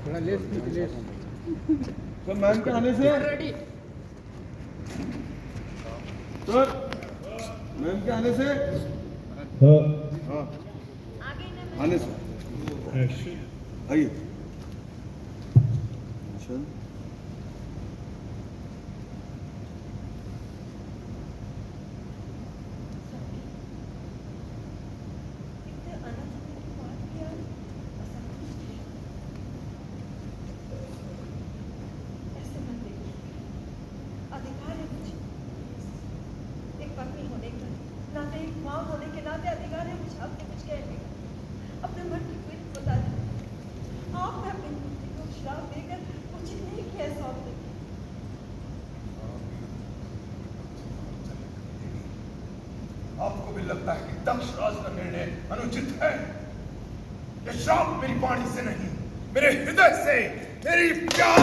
Sir ma'am के आने से सर मैम के आने से हाँ आने से आइए चल माँ होने के नाते अधिकार है मुझे आपसे कुछ कहने का। अपने मन की पीड़ बता दें। आपने अपनी पुत्री को श्राप देकर उचित नहीं किया सौंपने। आपको भी लगता है कि दक्ष राज का निर्णय अनुचित है? यह श्राप मेरी वाणी से नहीं, मेरे हृदय से, मेरी प्यार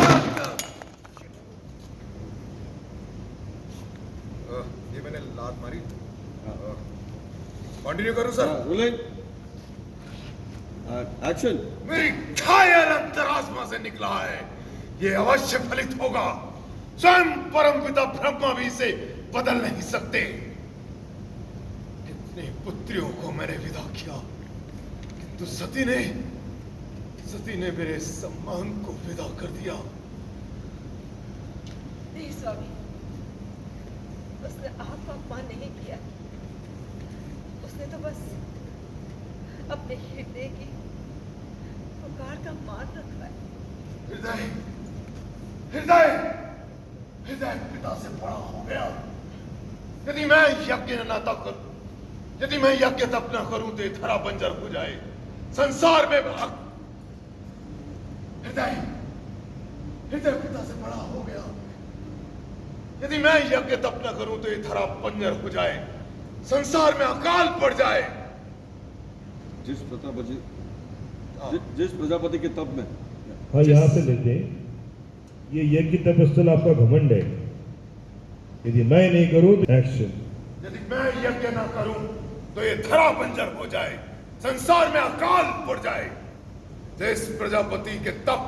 ये मैंने लात मारी। कंटिन्यू करूं सर? Rolling action. मेरी घायल अंतरात्मा से निकला है, ये अवश्य फलित होगा। स्वयं परमपिता ब्रह्मा भी इसे बदल नहीं सकते। कितने पुत्रियों को मैंने विदा किया, किंतु सती ने मेरे सम्मान को विदा कर दिया। नहीं स्वामी, उसने आपका अपमान नहीं किया। उसने तो बस अपने हृदय की पुकार का मान रखा है। हृदय हृदय हृदय पिता से बड़ा हो गया। यदि मैं यज्ञ तप न करूं तो ये धरा बंजर हो जाए। संसार में हृदय पिता से बड़ा हो गया। यदि मैं यज्ञ तप न करूं तो ये धरा बंजर हो जाए, संसार में अकाल पड़ जाए। जिस प्रजापति के तप में हाँ यहाँ पे देखें, ये यज्ञ तपस्थल आपका घमंड है। यदि मैं नहीं करूं तो एक्शन। यदि मैं यज्ञ न करूं तो ये धरा बंजर हो जाए, संसार में अकाल पड़ जाए। जिस प्रजापति के तप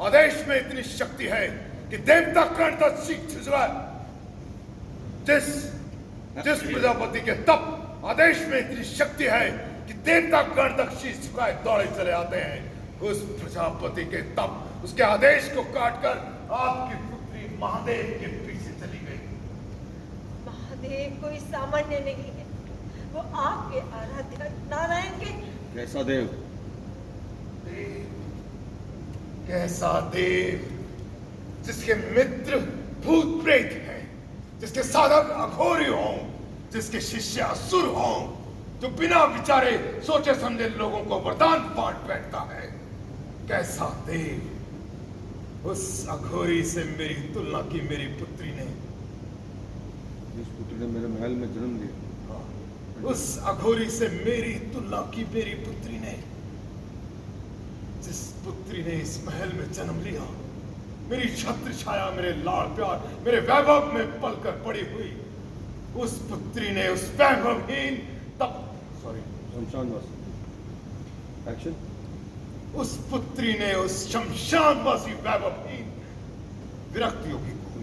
आदेश में इतनी शक्ति है कि देवता कर्ण तक शीख झुझुआ, जिस प्रजापति के तप आदेश में इतनी शक्ति है कि देवता गण तक शीश झुकाए दौड़े चले आते हैं, उस प्रजापति के तप, उसके आदेश को काटकर आपकी पुत्री महादेव के पीछे चली गई। महादेव कोई सामान्य नहीं है, वो आपके आराध्य नारायण के। कैसा देव? कैसा देव? जिसके मित्र भूत प्रेत हैं, जिसके साधक अघोरी हों, जिसके शिष्य असुर हों, जो बिना विचारे सोचे समझे लोगों को वरदान बांट बैठता है। कैसा देव? उस अघोरी से मेरी तुलना की मेरी पुत्री ने। जिस पुत्री ने मेरे महल में जन्म लिया, उस अघोरी से मेरी तुलना की मेरी पुत्री ने। जिस पुत्री ने इस महल में जन्म लिया, मेरी छत्र छाया, मेरे लाड़ प्यार, मेरे वैभव में पलकर पड़ी हुई, उस पुत्री ने उस वैभवहीन शमशानवासी एक्शन। उस पुत्री ने उस शमशानवासी वैभवहीन विरक्त योगी को